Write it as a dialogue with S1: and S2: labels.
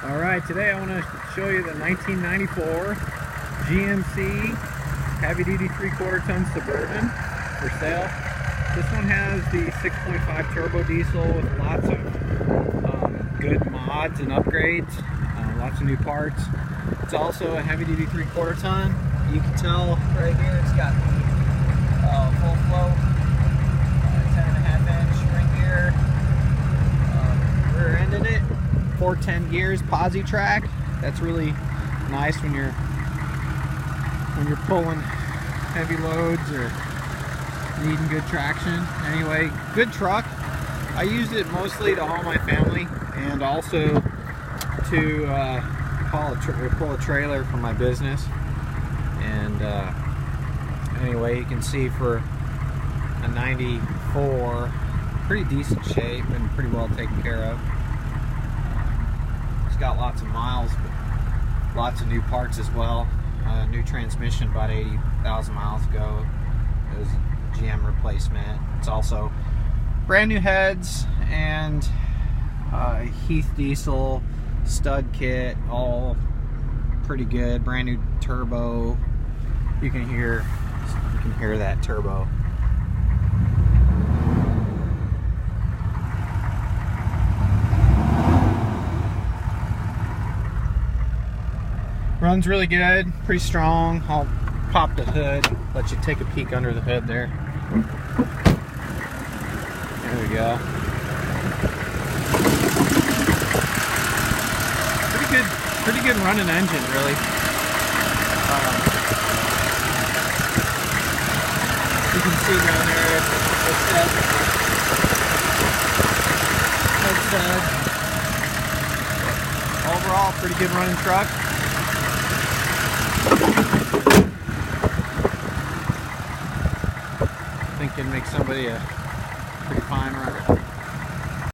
S1: Alright, today I want to show you the 1994 GMC heavy-duty 3/4 ton Suburban for sale. This one has the 6.5 turbo diesel with lots of good mods and upgrades, lots of new parts. It's also a heavy-duty 3/4 ton. You can tell right here it's got the full flow 10.5-inch ring gear, rear end in it. 410 gears, posi-track. That's really nice when you're pulling heavy loads or needing good traction. Anyway, good truck. I used it mostly to haul my family and also to pull a trailer for my business. And anyway, you can see for a 94, pretty decent shape and pretty well taken care of. Got lots of miles, but lots of new parts as well. New transmission about 80,000 miles ago. It was GM replacement. It's also brand new heads and Heath Diesel stud kit, all pretty good. Brand new turbo. You can hear that turbo. Runs really good, pretty strong. I'll pop the hood, let you take a peek under the hood there. There we go. Pretty good running engine, really. You can see down there, overall, pretty good running truck. I think it'd make somebody a pretty fine runner.